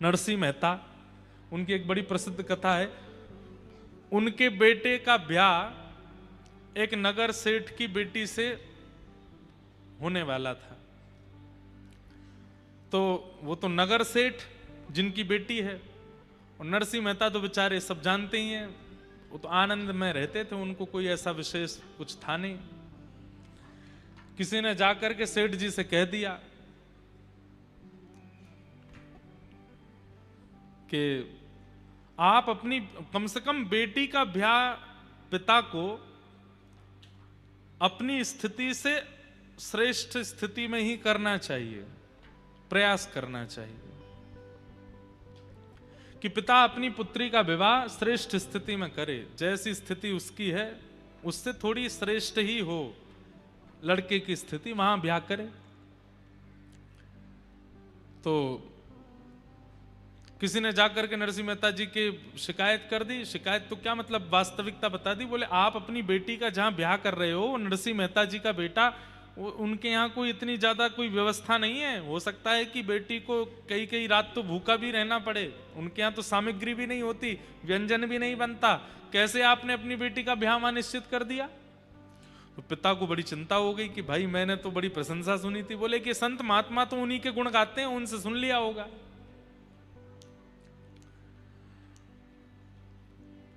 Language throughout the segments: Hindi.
नरसिंह मेहता, उनकी एक बड़ी प्रसिद्ध कथा है। उनके बेटे का ब्याह एक नगर सेठ की बेटी से होने वाला था। तो वो तो नगर सेठ जिनकी बेटी है, और नरसिंह मेहता तो बेचारे सब जानते ही हैं, वो तो आनंद में रहते थे, उनको कोई ऐसा विशेष कुछ था नहीं। किसी ने जाकर के सेठ जी से कह दिया कि आप अपनी कम से कम बेटी का ब्याह पिता को अपनी स्थिति से श्रेष्ठ स्थिति में ही करना चाहिए, प्रयास करना चाहिए कि पिता अपनी पुत्री का विवाह श्रेष्ठ स्थिति में करे, जैसी स्थिति उसकी है उससे थोड़ी श्रेष्ठ ही हो लड़के की स्थिति, वहां ब्याह करे। तो किसी ने जाकर के नरसिंह मेहता जी की शिकायत कर दी। शिकायत तो क्या मतलब, वास्तविकता बता दी। बोले आप अपनी बेटी का जहां ब्याह कर रहे हो, नरसिंह मेहता जी का बेटा, उनके यहाँ कोई इतनी ज्यादा कोई व्यवस्था नहीं है। हो सकता है कि बेटी को कई कई रात तो भूखा भी रहना पड़े, उनके यहाँ तो सामग्री भी नहीं होती, व्यंजन भी नहीं बनता, कैसे आपने अपनी बेटी का ब्याह वहां निश्चित कर दिया। तो पिता को बड़ी चिंता हो गई कि भाई मैंने तो बड़ी प्रशंसा सुनी थी। बोले कि संत महात्मा तो उन्हीं के गुण गाते हैं, उनसे सुन लिया होगा।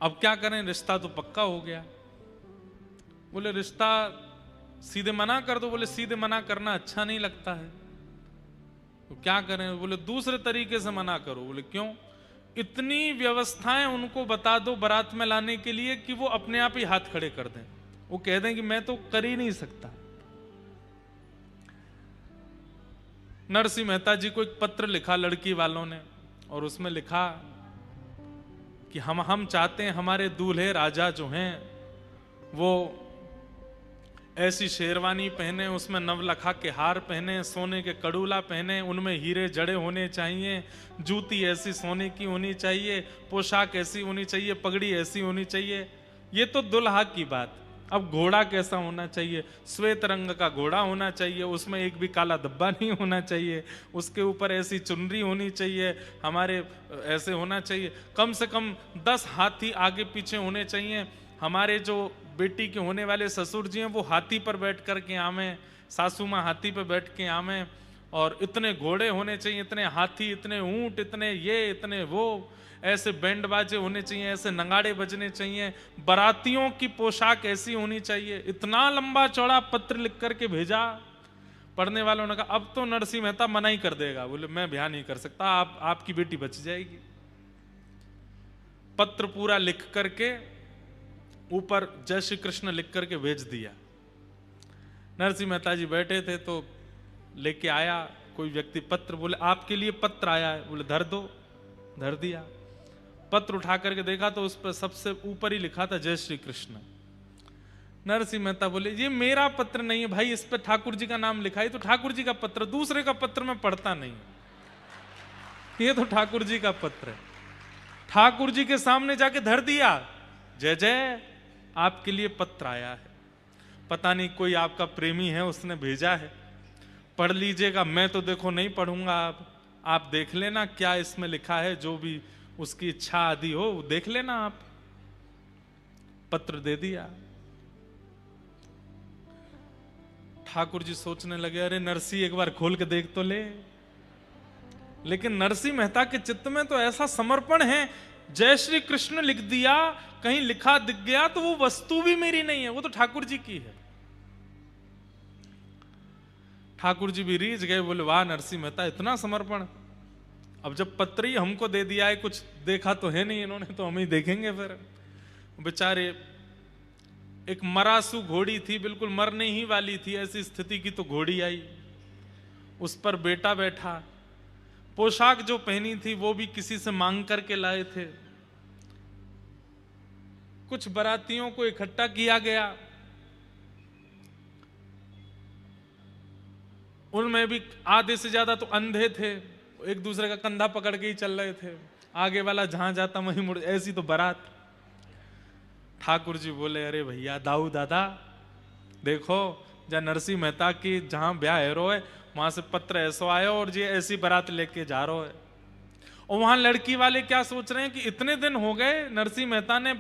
अब क्या करें, रिश्ता तो पक्का हो गया। बोले रिश्ता सीधे मना कर दो। बोले सीधे मना करना अच्छा नहीं लगता है, तो क्या करें। बोले दूसरे तरीके से मना करो। बोले क्यों। इतनी व्यवस्थाएं उनको बता दो बारात में लाने के लिए कि वो अपने आप ही हाथ खड़े कर दें, वो कह दें कि मैं तो कर ही नहीं सकता। नरसिंह मेहता जी को एक पत्र लिखा लड़की वालों ने, और उसमें लिखा कि हम चाहते हैं हमारे दूल्हे राजा जो हैं वो ऐसी शेरवानी पहने, उसमें नवलखा के हार पहने, सोने के कड़ूला पहने, उनमें हीरे जड़े होने चाहिए, जूती ऐसी सोने की होनी चाहिए, पोशाक ऐसी होनी चाहिए, पगड़ी ऐसी होनी चाहिए। ये तो दुल्हा की बात। अब घोड़ा कैसा होना चाहिए, श्वेत रंग का घोड़ा होना चाहिए, उसमें एक भी काला धब्बा नहीं होना चाहिए, उसके ऊपर ऐसी चुनरी होनी चाहिए, हमारे ऐसे होना चाहिए, कम से कम 10 हाथी आगे पीछे होने चाहिए, हमारे जो बेटी के होने वाले ससुर जी हैं वो हाथी पर बैठ कर के आवें, सासू माँ हाथी पर बैठ के आवें, और इतने घोड़े होने चाहिए, इतने हाथी, इतने ऊंट, इतने ये, इतने वो, ऐसे बैंड बाजे होने चाहिए, ऐसे नगाड़े बजने चाहिए, बारातियों की पोशाक ऐसी होनी चाहिए। इतना लंबा चौड़ा पत्र लिख करके भेजा। पढ़ने वालों ने कहा अब तो नरसिंह मेहता मना ही कर देगा। बोले मैं ब्याह नहीं कर सकता, आपकी बेटी बच जाएगी। पत्र पूरा लिख करके ऊपर जय श्री कृष्ण लिख करके भेज दिया। नरसिंह मेहता जी बैठे थे तो लेके आया कोई व्यक्ति पत्र। बोले आपके लिए पत्र आया है। बोले धर दो। धर दिया। पत्र उठा करके देखा तो उस पर सबसे ऊपर ही लिखा था जय श्री कृष्ण। नरसिंह मेहता बोले ये मेरा पत्र नहीं है भाई, इस पर ठाकुर जी का नाम लिखा है, तो ठाकुर जी का पत्र, दूसरे का पत्र मैं पढ़ता नहीं, ये तो ठाकुर जी का पत्र है। ठाकुर जी के सामने जाके धर दिया, जय जय आपके लिए पत्र आया है, पता नहीं कोई आपका प्रेमी है उसने भेजा है, पढ़ लीजिएगा। मैं तो देखो नहीं पढ़ूंगा, आप देख लेना क्या इसमें लिखा है, जो भी उसकी इच्छा आदि हो देख लेना आप। पत्र दे दिया। ठाकुर जी सोचने लगे अरे नरसिंह एक बार खोल के देख तो ले। लेकिन नरसिंह मेहता के चित्त में तो ऐसा समर्पण है, जय श्री कृष्ण लिख दिया, कहीं लिखा दिख गया तो वो वस्तु भी मेरी नहीं है, वो तो ठाकुर जी की है। ठाकुर जी भी रीझ गए, बोले वाह नरसिंह मेहता इतना समर्पण। अब जब पत्र ही हमको दे दिया है, कुछ देखा तो है नहीं इन्होंने, तो हम ही देखेंगे फिर। बेचारे एक मरासू घोड़ी थी, बिल्कुल मरने ही वाली थी, ऐसी स्थिति की तो घोड़ी आई, उस पर बेटा बैठा। पोशाक जो पहनी थी वो भी किसी से मांग करके लाए थे। कुछ बारातियों को इकट्ठा किया गया, उनमें भी आधे से ज्यादा तो अंधे थे, एक दूसरे का कंधा पकड़ के ही चल रहे थे, आगे वाला जहां जाता वहीं मुड़, ऐसी तो बारात। ठाकुर जी बोले अरे भैया दाऊ दादा देखो, जहाँ नरसिंह मेहता की जहां ब्याह है रो है, वहां से पत्र ऐसो आयो और जी ऐसी बारात लेके जा रहा है। और वहां लड़की वाले क्या सोच रहे हैं कि इतने दिन हो गए, नरसिंह मेहता ने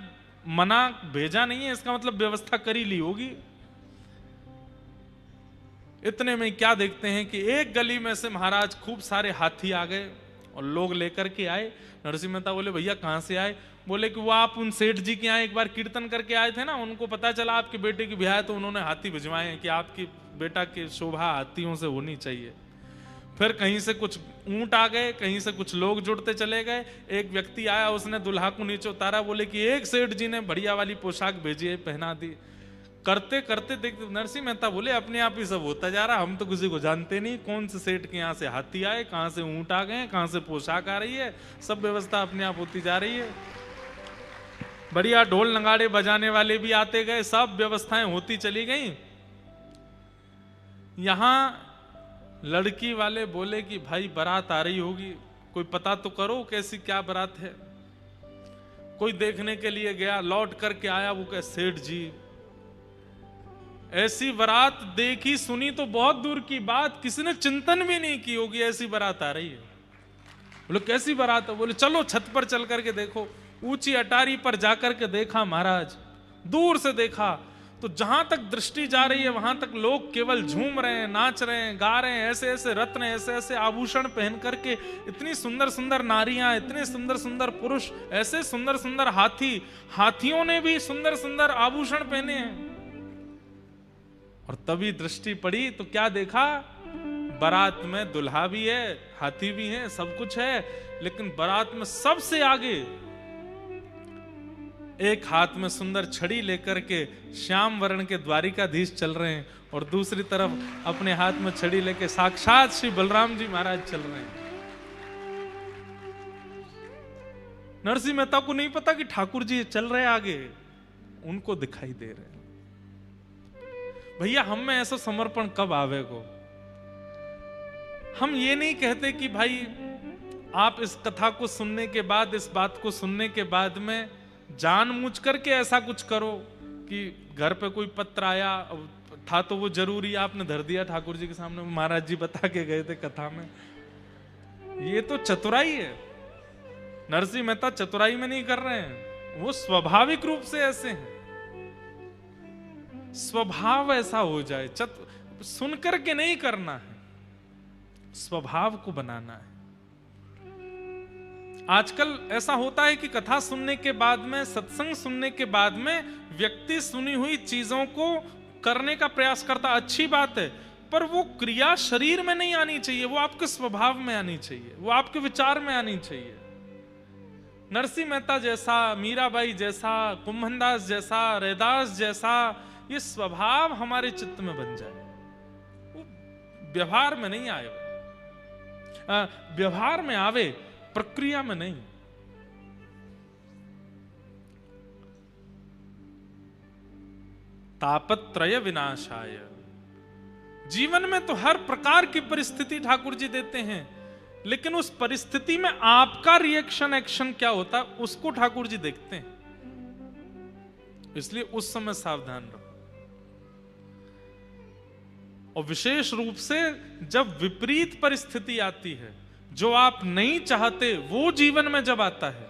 मना भेजा नहीं है, इसका मतलब व्यवस्था कर ही ली होगी। इतने में क्या देखते हैं कि एक गली में से महाराज खूब सारे हाथी आ गए और लोग लेकर के आए। नरसिंह मेहता बोले भैया कहां से आए? बोले कि वो आप उन सेठ जी के यहाँ एक बार कीर्तन करके आए थे ना, उनको पता चला आपके बेटे की ब्याह है तो उन्होंने हाथी भिजवाए हैं कि आपकी बेटा की शोभा हाथियों से होनी चाहिए। फिर कहीं से कुछ ऊंट आ गए, कहीं से कुछ लोग जुड़ते चले गए। एक व्यक्ति आया, उसने दुल्हा को नीचे उतारा, बोले कि एक सेठ जी ने बढ़िया वाली पोशाक भेजी है, पहना दी। करते करते देखते नरसिंह मेहता बोले अपने आप ही सब होता जा रहा, हम तो किसी को जानते नहीं, कौन से सेठ के यहाँ से हाथी आए, कहाँ से ऊंट आ गए, कहाँ से पोशाक आ रही है, सब व्यवस्था अपने आप होती जा रही है। बढ़िया ढोल नगाड़े बजाने वाले भी आते गए, सब व्यवस्थाएं होती चली गई। यहां लड़की वाले बोले कि भाई बारात आ रही होगी, कोई पता तो करो कैसी क्या बारात है। कोई देखने के लिए गया, लौट करके आया, वो कहे सेठ जी ऐसी बारात देखी सुनी तो बहुत दूर की बात, किसी ने चिंतन भी नहीं की होगी ऐसी बारात आ रही है। बोले कैसी बारात है? बोले चलो छत पर चल करके देखो। ऊंची अटारी पर जाकर के देखा महाराज, दूर से देखा तो जहां तक दृष्टि जा रही है वहां तक लोग केवल झूम रहे हैं, नाच रहे हैं, गा रहे हैं, ऐसे ऐसे रत्न, ऐसे ऐसे आभूषण पहन करके, इतनी सुंदर सुंदर नारियां, इतने सुंदर सुंदर पुरुष, ऐसे सुंदर सुंदर हाथी, हाथियों ने भी सुंदर सुंदर आभूषण पहने हैं। और तभी दृष्टि पड़ी तो क्या देखा, बारात में दुल्हा भी है, हाथी भी है, सब कुछ है, लेकिन बारात में सबसे आगे एक हाथ में सुंदर छड़ी लेकर के श्याम वर्ण के द्वारिकाधीश चल रहे हैं और दूसरी तरफ अपने हाथ में छड़ी लेके साक्षात श्री बलराम जी महाराज चल रहे हैं। नरसिंह मेहता को नहीं पता कि ठाकुर जी चल रहे आगे, उनको दिखाई दे रहे हैं। भैया हम में ऐसा समर्पण कब आवे को? हम ये नहीं कहते कि भाई आप इस कथा को सुनने के बाद, इस बात को सुनने के बाद में जानबूझ करके ऐसा कुछ करो कि घर पे कोई पत्र आया था तो वो जरूरी आपने धर दिया ठाकुर जी के सामने, महाराज जी बता के गए थे कथा में। ये तो चतुराई है। नरसिंह मेहता चतुराई में नहीं कर रहे हैं, वो स्वाभाविक रूप से ऐसे हैं, स्वभाव ऐसा हो जाए, सुन करके नहीं करना है, स्वभाव को बनाना है। आजकल ऐसा होता है कि कथा सुनने के बाद में, सत्संग सुनने के बाद में व्यक्ति सुनी हुई चीजों को करने का प्रयास करता, अच्छी बात है, पर वो क्रिया शरीर में नहीं आनी चाहिए, वो आपके स्वभाव में आनी चाहिए, वो आपके विचार में आनी चाहिए। नरसिंह मेहता जैसा, मीराबाई जैसा, कुंभनदास जैसा, रैदास जैसा ये स्वभाव हमारे चित्त में बन जाए, वो व्यवहार में नहीं आए, व्यवहार में आवे, प्रक्रिया में नहीं। तापत्रय विनाशाय, जीवन में तो हर प्रकार की परिस्थिति ठाकुर जी देते हैं, लेकिन उस परिस्थिति में आपका रिएक्शन एक्शन क्या होता है उसको ठाकुर जी देखते हैं। इसलिए उस समय सावधान रहो। और विशेष रूप से जब विपरीत परिस्थिति आती है, जो आप नहीं चाहते वो जीवन में जब आता है,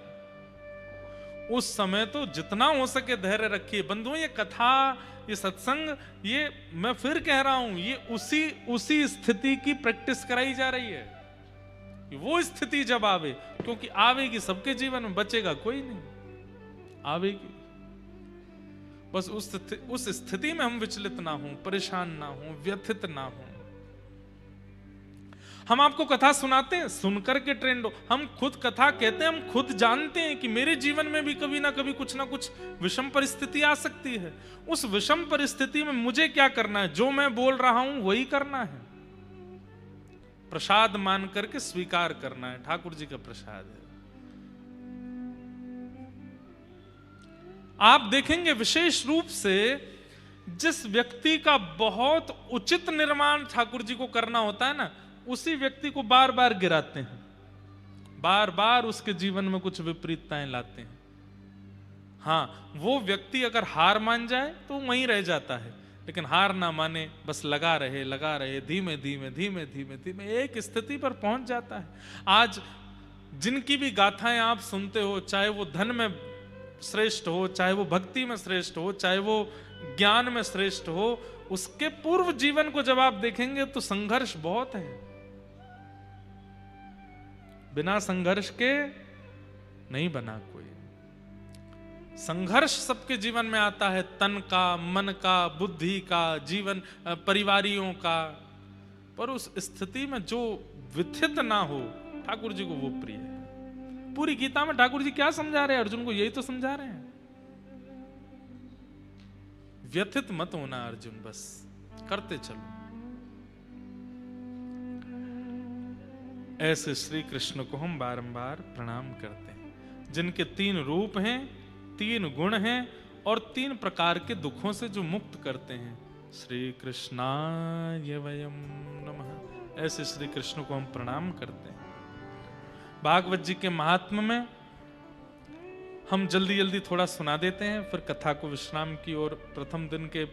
उस समय तो जितना हो सके धैर्य रखिए। बंधुओं ये कथा, ये सत्संग, ये मैं फिर कह रहा हूं, ये उसी स्थिति की प्रैक्टिस कराई जा रही है कि वो स्थिति जब आवे, क्योंकि आवेगी सबके जीवन में, बचेगा कोई नहीं, आवेगी। बस उस स्थिति में हम विचलित ना हो, परेशान ना हो, व्यथित ना हो। हम आपको कथा सुनाते हैं, सुनकर के ट्रेंड हो, हम खुद कथा कहते हैं, हम खुद जानते हैं कि मेरे जीवन में भी कभी ना कभी कुछ ना कुछ विषम परिस्थिति आ सकती है। उस विषम परिस्थिति में मुझे क्या करना है? जो मैं बोल रहा हूं वही करना है, प्रसाद मान करके स्वीकार करना है, ठाकुर जी का प्रसाद है। आप देखेंगे विशेष रूप से जिस व्यक्ति का बहुत उचित निर्माण ठाकुर जी को करना होता है ना, उसी व्यक्ति को बार बार गिराते हैं, बार बार उसके जीवन में कुछ विपरीतताएं लाते हैं। हाँ, वो व्यक्ति अगर हार मान जाए तो वहीं रह जाता है, लेकिन हार ना माने, बस लगा रहे, धीमे धीमे धीमे धीमे धीमे एक स्थिति पर पहुंच जाता है। आज जिनकी भी गाथाएं आप सुनते हो, चाहे वो धन में श्रेष्ठ हो, चाहे वो भक्ति में श्रेष्ठ हो, चाहे वो ज्ञान में श्रेष्ठ हो, उसके पूर्व जीवन को जब आप देखेंगे तो संघर्ष बहुत है। बिना संघर्ष के नहीं बना कोई। संघर्ष सबके जीवन में आता है, तन का, मन का, बुद्धि का, जीवन परिवारियों का, पर उस स्थिति में जो व्यथित ना हो, ठाकुर जी को वो प्रिय है। पूरी गीता में ठाकुर जी क्या समझा रहे हैं? अर्जुन को यही तो समझा रहे हैं, व्यथित मत होना अर्जुन, बस करते चलो। ऐसे श्री कृष्ण को हम बारंबार प्रणाम करते हैं, जिनके 3 रूप हैं, 3 गुण हैं और 3 प्रकार के दुखों से जो मुक्त करते हैं। श्री कृष्णाय वयम नमः। ऐसे श्री कृष्ण को हम प्रणाम करते हैं। भागवत जी के महात्म्य में हम जल्दी जल्दी थोड़ा सुना देते हैं, फिर कथा को विश्राम की ओर प्रथम दिन के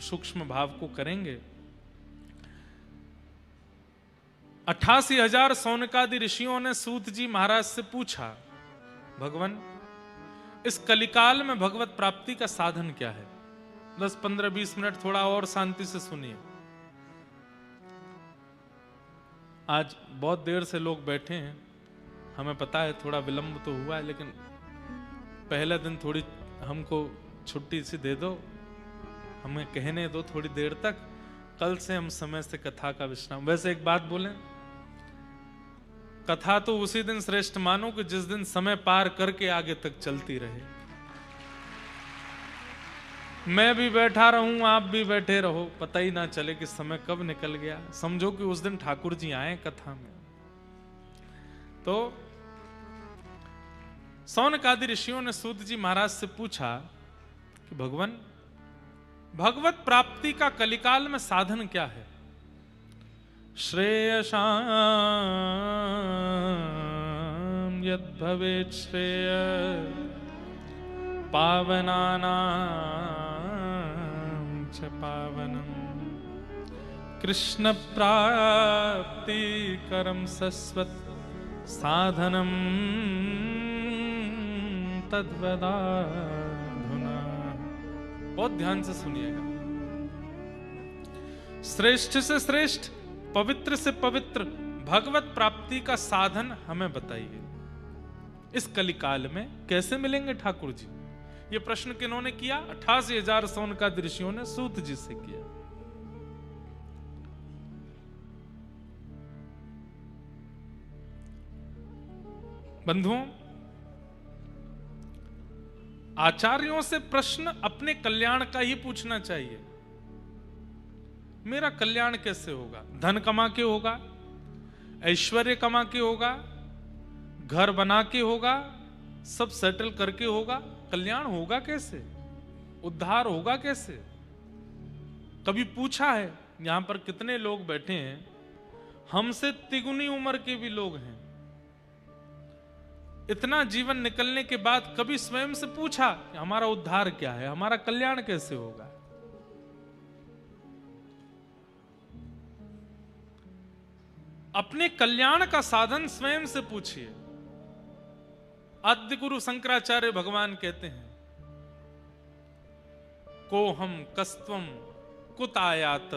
सूक्ष्म भाव को करेंगे। 88,000 सौनकादि ऋषियों ने सूत जी महाराज से पूछा, भगवान इस कलिकाल में भगवत प्राप्ति का साधन क्या है? 10, 15, 20 मिनट थोड़ा और शांति से सुनिए। आज बहुत देर से लोग बैठे हैं, हमें पता है थोड़ा विलंब तो हुआ है, लेकिन पहले दिन थोड़ी हमको छुट्टी सी दे दो, हमें कहने दो थोड़ी देर तक। कल से हम समय से कथा का विश्राम। वैसे एक बात बोलें, कथा तो उसी दिन श्रेष्ठ मानो कि जिस दिन समय पार करके आगे तक चलती रहे। मैं भी बैठा रहूं, आप भी बैठे रहो, पता ही ना चले कि समय कब निकल गया। समझो कि उस दिन ठाकुर जी आए कथा में। तो सौनकादि ऋषियों ने सूत जी महाराज से पूछा कि भगवान भगवत प्राप्ति का कलिकाल में साधन क्या है? श्रेयसां यद् भवेत् श्रेय पावनानां च पावनम् कृष्ण प्राप्ति करम सस्वत् साधनम तद्वदाधुना। बहुत ध्यान से सुनिएगा। श्रेष्ठ से श्रेष्ठ, पवित्र से पवित्र भगवत प्राप्ति का साधन हमें बताइए। इस कलिकाल में कैसे मिलेंगे ठाकुर जी? ये प्रश्न किन्होंने किया? 88,000 सौनकादि ऋषियों ने सूत जी से किया। बंधुओं, आचार्यों से प्रश्न अपने कल्याण का ही पूछना चाहिए। मेरा कल्याण कैसे होगा? धन कमा के होगा, ऐश्वर्य कमा के होगा, घर बना के होगा, सब सेटल करके होगा? कल्याण होगा कैसे? उद्धार होगा कैसे? कभी पूछा है? यहां पर कितने लोग बैठे हैं, हमसे तिगुनी उम्र के भी लोग हैं। इतना जीवन निकलने के बाद कभी स्वयं से पूछा हमारा उद्धार क्या है, हमारा कल्याण कैसे होगा? अपने कल्याण का साधन स्वयं से पूछिए। आद्य गुरु शंकराचार्य भगवान कहते हैं, को हम कस्त्वम कुत आयात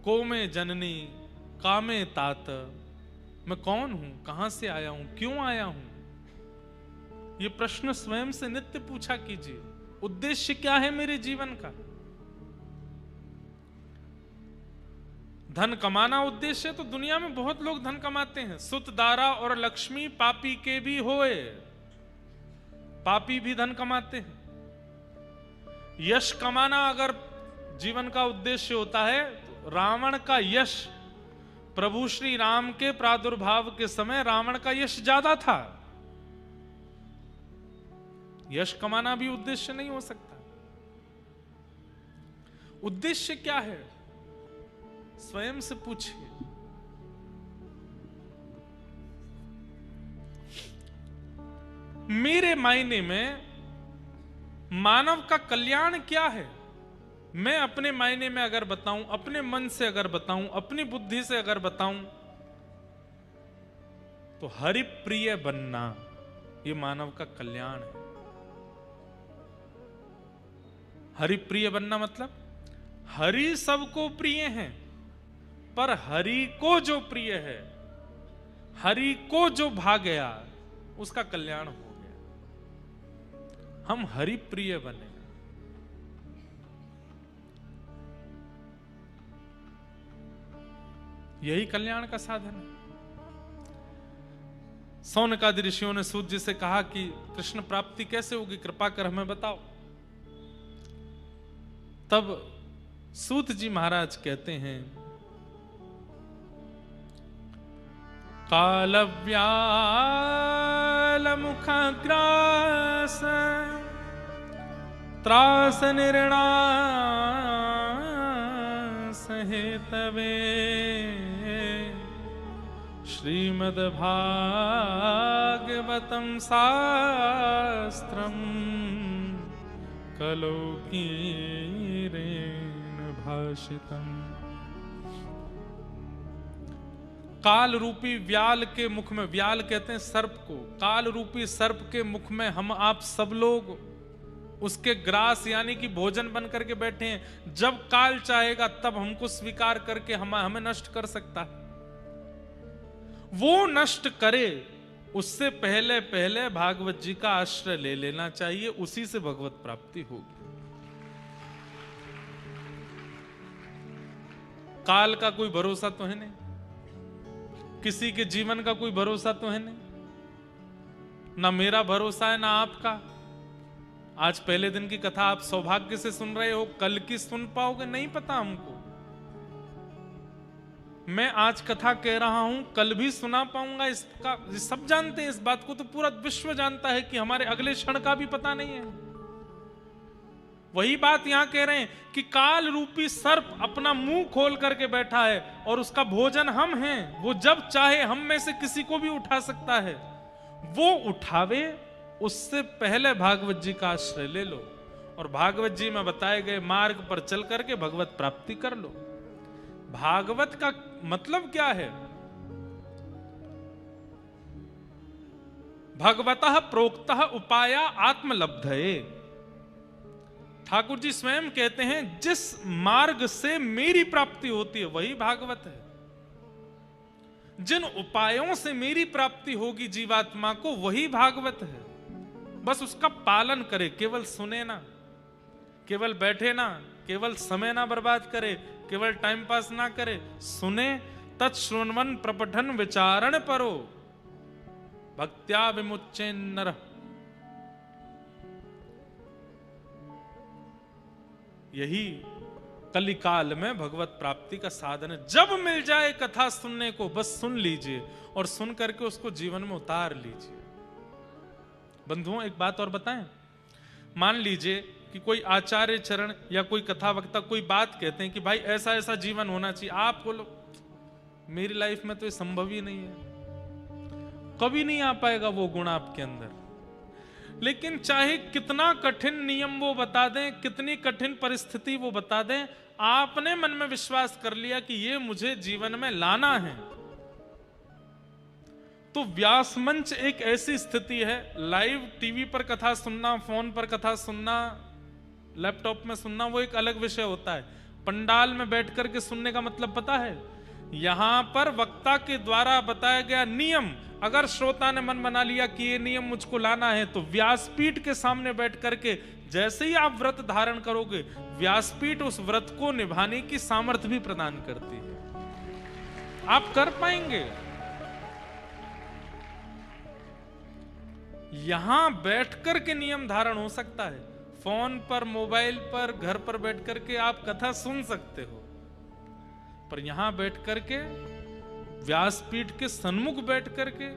को में जननी कामे तात। मैं कौन हूं, कहां से आया हूं, क्यों आया हूं? यह प्रश्न स्वयं से नित्य पूछा कीजिए। उद्देश्य क्या है मेरे जीवन का? धन कमाना उद्देश्य है तो दुनिया में बहुत लोग धन कमाते हैं। सुत दारा और लक्ष्मी पापी के भी होए, पापी भी धन कमाते हैं। यश कमाना अगर जीवन का उद्देश्य होता है तो रावण का यश, प्रभु श्री राम के प्रादुर्भाव के समय रावण का यश ज्यादा था। यश कमाना भी उद्देश्य नहीं हो सकता। उद्देश्य क्या है? स्वयं से पूछिए। मेरे मायने में मानव का कल्याण क्या है? मैं अपने मायने में अगर बताऊं, अपने मन से अगर बताऊं, अपनी बुद्धि से अगर बताऊं, तो हरि प्रिय बनना ये मानव का कल्याण है। हरि प्रिय बनना मतलब हरि सबको प्रिय है, पर हरि को जो प्रिय है, हरि को जो भा गया, उसका कल्याण हो गया। हम हरि प्रिय बने। यही कल्याण का साधन है। सौनकादि ऋषियों ने सूत जी से कहा कि कृष्ण प्राप्ति कैसे होगी, कृपा कर हमें बताओ। तब सूत जी महाराज कहते हैं, कालव्याल मुखाग्रास त्रास निर्णास हेतवे श्रीमद्भागवतं शास्त्रम् कलौकीरेण भाषितम्। काल रूपी व्याल के मुख में, व्याल कहते हैं सर्प को, काल रूपी सर्प के मुख में हम आप सब लोग उसके ग्रास यानी कि भोजन बन करके बैठे हैं। जब काल चाहेगा तब हमको स्वीकार करके हमें नष्ट कर सकता है। वो नष्ट करे उससे पहले पहले भागवत जी का आश्रय ले लेना चाहिए, उसी से भगवत प्राप्ति होगी। काल का कोई भरोसा तो है नहीं, किसी के जीवन का कोई भरोसा तो है नहीं, ना मेरा भरोसा है ना आपका। आज पहले दिन की कथा आप सौभाग्य से सुन रहे हो, कल की सुन पाओगे नहीं पता हमको। मैं आज कथा कह रहा हूं, कल भी सुना पाऊंगा, इसका सब जानते हैं इस बात को, तो पूरा विश्व जानता है कि हमारे अगले क्षण का भी पता नहीं है। वही बात यहां कह रहे हैं कि काल रूपी सर्प अपना मुंह खोल करके बैठा है और उसका भोजन हम हैं। वो जब चाहे हम में से किसी को भी उठा सकता है। वो उठावे उससे पहले भागवत जी का आश्रय ले लो और भागवत जी में बताए गए मार्ग पर चल करके भगवत प्राप्ति कर लो। भागवत का मतलब क्या है? भगवतः प्रोक्तः उपाया आत्मलब्धये। ठाकुर जी स्वयं कहते हैं जिस मार्ग से मेरी प्राप्ति होती है वही भागवत है। जिन उपायों से मेरी प्राप्ति होगी जीवात्मा को वही भागवत है। बस उसका पालन करे, केवल सुने ना, केवल बैठे ना, केवल समय ना बर्बाद करे, केवल टाइम पास ना करे, सुने तत्श्रृण्वन प्रपठन विचारण परो भक्त्या विमुच्चे नरः। यही कलिकाल में भगवत प्राप्ति का साधन है। जब मिल जाए कथा सुनने को बस सुन लीजिए और सुन करके उसको जीवन में उतार लीजिए। बंधुओं एक बात और बताएं, मान लीजिए कि कोई आचार्य चरण या कोई कथा वक्ता कोई बात कहते हैं कि भाई ऐसा ऐसा जीवन होना चाहिए, आप बोलो मेरी लाइफ में तो ये संभव ही नहीं है, कभी नहीं आ पाएगा वो गुण आपके अंदर। लेकिन चाहे कितना कठिन नियम वो बता दें, कितनी कठिन परिस्थिति वो बता दें, आपने मन में विश्वास कर लिया कि ये मुझे जीवन में लाना है, तो व्यास मंच एक ऐसी स्थिति है। लाइव टीवी पर कथा सुनना, फोन पर कथा सुनना, लैपटॉप में सुनना वो एक अलग विषय होता है। पंडाल में बैठ करके सुनने का मतलब पता है? यहां पर वक्ता के द्वारा बताया गया नियम, अगर श्रोता ने मन बना लिया कि ये नियम मुझको लाना है, तो व्यासपीठ के सामने बैठ करके जैसे ही आप व्रत धारण करोगे, व्यासपीठ उस व्रत को निभाने की सामर्थ्य भी प्रदान करती है। आप कर पाएंगे। यहां बैठ करके नियम धारण हो सकता है, फोन पर, मोबाइल पर, घर पर बैठ करके आप कथा सुन सकते हो, पर यहां बैठ करके व्यासपीठ के सन्मुख बैठ करके,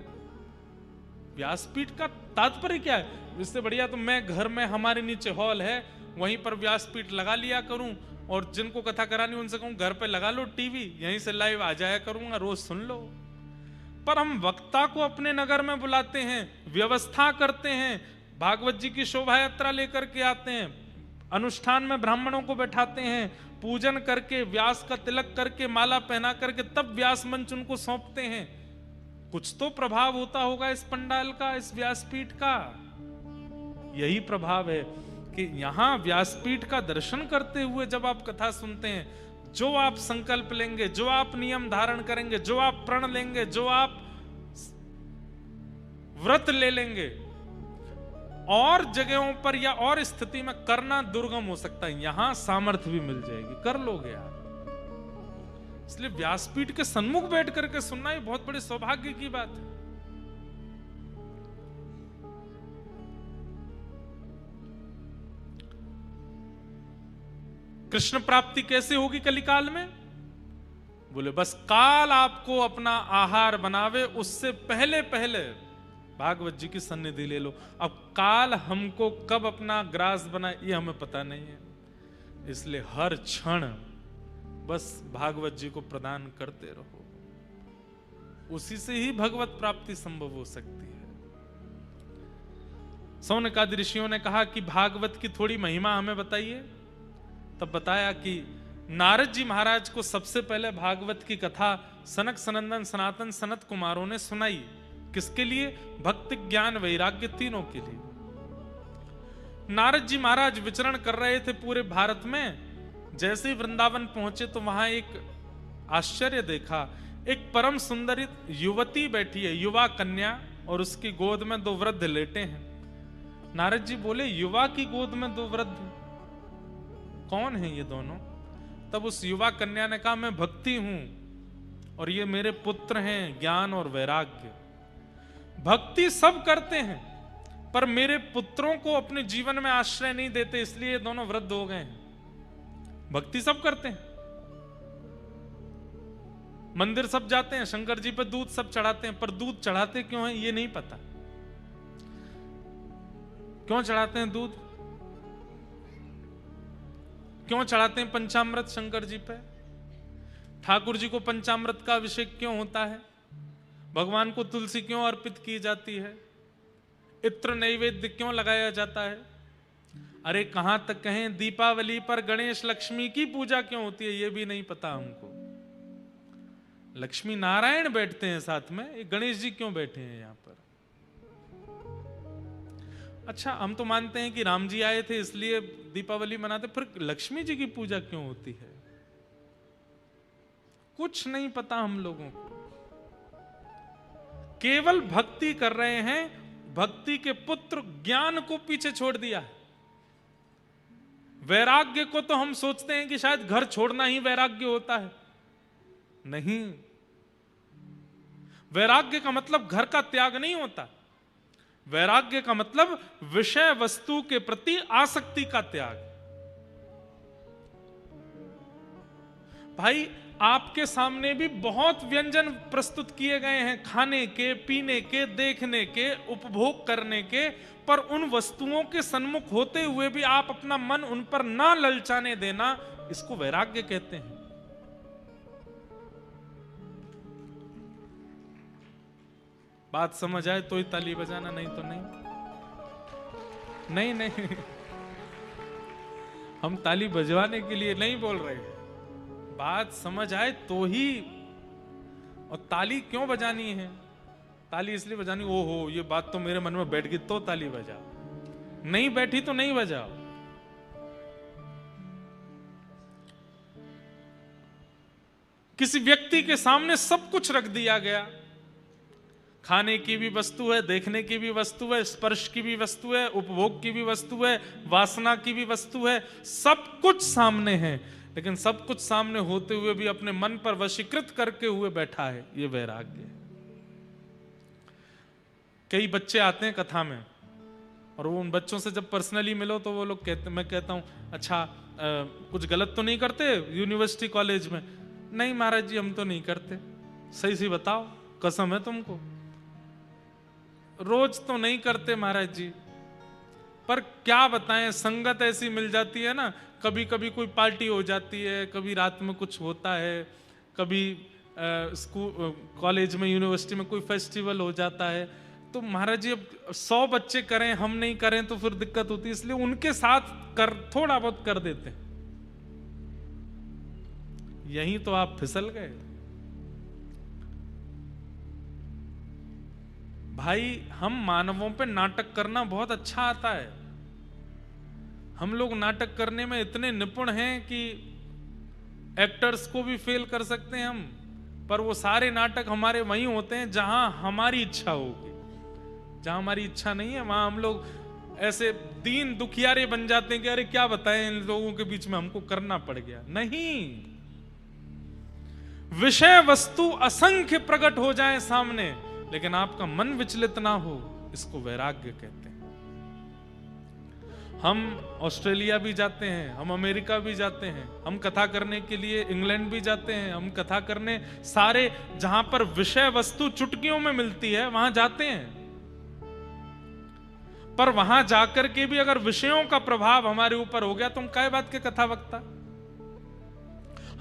व्यासपीठ का तात्पर्य क्या है? इससे बढ़िया तो मैं घर में, हमारे नीचे हॉल है, वहीं पर व्यासपीठ लगा लिया करूं और जिनको कथा करानी उनसे कहूं घर पे लगा लो टीवी, यहीं से लाइव आ जाया करूंगा, रोज सुन लो। पर हम वक्ता को अपने नगर में बुलाते हैं, व्यवस्था करते हैं, भागवत जी की शोभा यात्रा लेकर के आते हैं, अनुष्ठान में ब्राह्मणों को बैठाते हैं, पूजन करके, व्यास का तिलक करके, माला पहना करके, तब व्यास मंच उनको सौंपते हैं। कुछ तो प्रभाव होता होगा इस पंडाल का, इस व्यासपीठ का। यही प्रभाव है कि यहां व्यासपीठ का दर्शन करते हुए जब आप कथा सुनते हैं, जो आप संकल्प लेंगे, जो आप नियम धारण करेंगे, जो आप प्रण लेंगे, जो आप व्रत ले लेंगे, और जगहों पर या और स्थिति में करना दुर्गम हो सकता है, यहां सामर्थ्य भी मिल जाएगी, कर लोगे आप। इसलिए व्यासपीठ के सन्मुख बैठ करके सुनना ये बहुत बड़े सौभाग्य की बात है। कृष्ण प्राप्ति कैसे होगी कलिकाल में? बोले बस काल आपको अपना आहार बनावे, उससे पहले पहले भागवत जी की सन्निधि ले लो। अब काल हमको कब अपना ग्रास बनाए ये हमें पता नहीं है, इसलिए हर क्षण बस भागवत जी को प्रदान करते रहो, उसी से ही भगवत प्राप्ति संभव हो सकती है। सौनकादि ऋषियों ने कहा कि भागवत की थोड़ी महिमा हमें बताइए, तब बताया कि नारद जी महाराज को सबसे पहले भागवत की कथा सनक सनंदन सनातन सनत कुमारों ने सुनाई। किसके लिए? भक्ति ज्ञान वैराग्य तीनों के लिए। नारद जी महाराज विचरण कर रहे थे पूरे भारत में, जैसे ही वृंदावन पहुंचे तो वहां एक आश्चर्य देखा। एक परम सुंदरी युवती बैठी है, युवा कन्या, और उसकी गोद में दो वृद्ध लेटे हैं। नारद जी बोले युवा की गोद में दो वृद्ध, कौन है ये दोनों? तब उस युवा कन्या ने कहा मैं भक्ति हूं और ये मेरे पुत्र हैं ज्ञान और वैराग्य। भक्ति सब करते हैं पर मेरे पुत्रों को अपने जीवन में आश्रय नहीं देते, इसलिए ये दोनों वृद्ध हो गए हैं। भक्ति सब करते हैं, मंदिर सब जाते हैं, शंकर जी पे दूध सब चढ़ाते हैं, पर दूध चढ़ाते क्यों हैं ये नहीं पता। क्यों चढ़ाते हैं दूध? क्यों चढ़ाते हैं पंचामृत शंकर जी पे? ठाकुर जी को पंचामृत का अभिषेक क्यों होता है? भगवान को तुलसी क्यों अर्पित की जाती है? इत्र नैवेद्य क्यों लगाया जाता है? अरे कहां तक कहें दीपावली पर गणेश लक्ष्मी की पूजा क्यों होती है ये भी नहीं पता हमको। लक्ष्मी नारायण बैठते हैं साथ में, ये गणेश जी क्यों बैठे हैं यहां पर? अच्छा हम तो मानते हैं कि राम जी आए थे इसलिए दीपावली मनाते, फिर लक्ष्मी जी की पूजा क्यों होती है? कुछ नहीं पता हम लोगों को। केवल भक्ति कर रहे हैं, भक्ति के पुत्र ज्ञान को पीछे छोड़ दिया है। वैराग्य को तो हम सोचते हैं कि शायद घर छोड़ना ही वैराग्य होता है, नहीं। वैराग्य का मतलब घर का त्याग नहीं होता। वैराग्य का मतलब विषय वस्तु के प्रति आसक्ति का त्याग। भाई आपके सामने भी बहुत व्यंजन प्रस्तुत किए गए हैं, खाने के, पीने के, देखने के, उपभोग करने के, पर उन वस्तुओं के सन्मुख होते हुए भी आप अपना मन उन पर ना ललचाने देना, इसको वैराग्य कहते हैं। बात समझ आए तो ही ताली बजाना, नहीं तो नहीं। नहीं नहीं हम ताली बजवाने के लिए नहीं बोल रहे, बात समझ आए तो ही। और ताली क्यों बजानी है? ताली इसलिए बजानी, ओहो ये बात तो मेरे मन में बैठ गई तो ताली बजाओ, नहीं बैठी तो नहीं बजाओ। किसी व्यक्ति के सामने सब कुछ रख दिया गया, खाने की भी वस्तु है, देखने की भी वस्तु है, स्पर्श की भी वस्तु है, उपभोग की भी वस्तु है, वासना की भी वस्तु है, सब कुछ सामने है, लेकिन सब कुछ सामने होते हुए भी अपने मन पर वशीकृत करके हुए बैठा है, ये वैराग्य है। कई बच्चे आते हैं कथा में और वो उन बच्चों से जब पर्सनली मिलो तो वो लोग कहते, मैं कहता हूं अच्छा कुछ गलत तो नहीं करते यूनिवर्सिटी कॉलेज में? नहीं महाराज जी हम तो नहीं करते। सही सी बताओ, कसम है तुमको? रोज तो नहीं करते महाराज जी, पर क्या बताएं संगत ऐसी मिल जाती है ना, कभी कभी कोई पार्टी हो जाती है, कभी रात में कुछ होता है, कभी स्कूल कॉलेज में यूनिवर्सिटी में कोई फेस्टिवल हो जाता है, तो महाराज जी अब 100 बच्चे करें हम नहीं करें तो फिर दिक्कत होती है, इसलिए उनके साथ कर थोड़ा बहुत कर देते हैं। यहीं तो आप फिसल गए। भाई हम मानवों पे नाटक करना बहुत अच्छा आता है। हम लोग नाटक करने में इतने निपुण हैं कि एक्टर्स को भी फेल कर सकते हैं हम, पर वो सारे नाटक हमारे वहीं होते हैं जहां हमारी इच्छा होगी। जहां हमारी इच्छा नहीं है वहां हम लोग ऐसे दीन दुखियारे बन जाते हैं कि अरे क्या बताएं इन लोगों के बीच में हमको करना पड़ गया। नहीं, विषय वस्तु असंख्य प्रकट हो जाए सामने, लेकिन आपका मन विचलित ना हो, इसको वैराग्य कहते हैं। हम ऑस्ट्रेलिया भी जाते हैं, हम अमेरिका भी जाते हैं, हम कथा करने के लिए इंग्लैंड भी जाते हैं, हम कथा करने सारे जहां पर विषय वस्तु चुटकियों में मिलती है वहां जाते हैं। पर वहां जाकर के भी अगर विषयों का प्रभाव हमारे ऊपर हो गया तो हम काय बात के कथा वक्ता।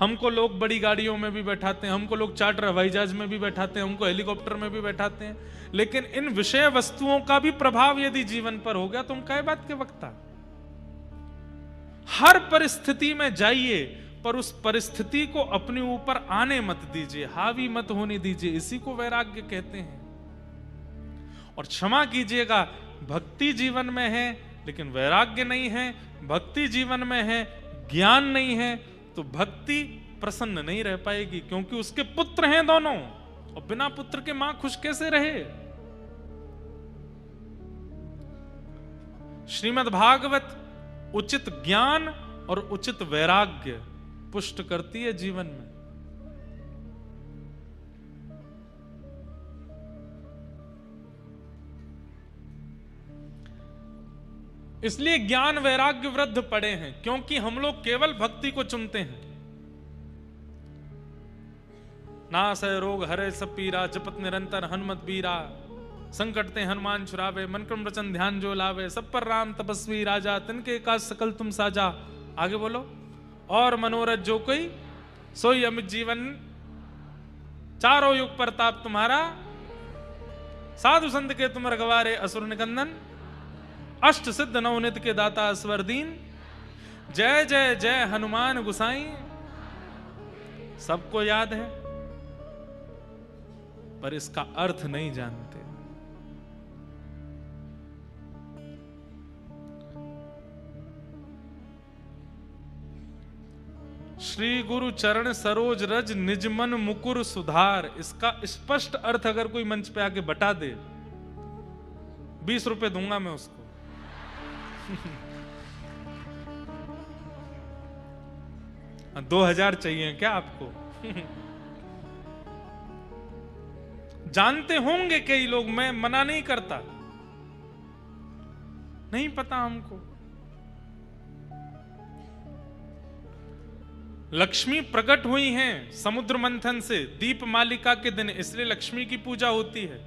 हमको लोग बड़ी गाड़ियों में भी बैठाते हैं, हमको लोग चार्टर हवाई जहाज में भी बैठाते हैं, हमको हेलीकॉप्टर में भी बैठाते हैं, लेकिन इन विषय वस्तुओं का भी प्रभाव यदि जीवन पर हो गया तो हम काय बात के वक्ता। हर परिस्थिति में जाइए, पर उस परिस्थिति को अपने ऊपर आने मत दीजिए, हावी मत होने दीजिए, इसी को वैराग्य कहते हैं। और क्षमा कीजिएगा, भक्ति जीवन में है लेकिन वैराग्य नहीं है, भक्ति जीवन में है ज्ञान नहीं है, तो भक्ति प्रसन्न नहीं रह पाएगी, क्योंकि उसके पुत्र हैं दोनों, और बिना पुत्र के मां खुश कैसे रहे। श्रीमद् भागवत उचित ज्ञान और उचित वैराग्य पुष्ट करती है जीवन में। इसलिए ज्ञान वैराग्य वृद्ध पड़े हैं, क्योंकि हम लोग केवल भक्ति को चुनते हैं। नासय रोग हरे सब पीरा, जपत निरंतर हनुमत बीरा, संकट ते हनुमान छुरावे, मन क्रम वचन ध्यान जो लावे, सब पर राम तपस्वी राजा, तिनके काज सकल तुम साजा। आगे बोलो। और मनोरथ जो कोई सोई अमित जीवन, चारों युग प्रताप तुम्हारा, साधु संत के तुम रखवारे, असुर निकंदन, अष्ट सिद्ध नवनित के दाता स्वर दीन, जय जय जय हनुमान गुसाई। सबको याद है, पर इसका अर्थ नहीं जानते। श्री गुरु चरण सरोज रज, निज मन मुकुर सुधार। इसका स्पष्ट अर्थ अगर कोई मंच पे आके बता दे, 20 रुपए दूंगा मैं उसको। 2000 चाहिए क्या आपको? जानते होंगे कई लोग, मैं मना नहीं करता, नहीं पता हमको। लक्ष्मी प्रकट हुई हैं समुद्र मंथन से, दीप मालिका के दिन, इसलिए लक्ष्मी की पूजा होती है।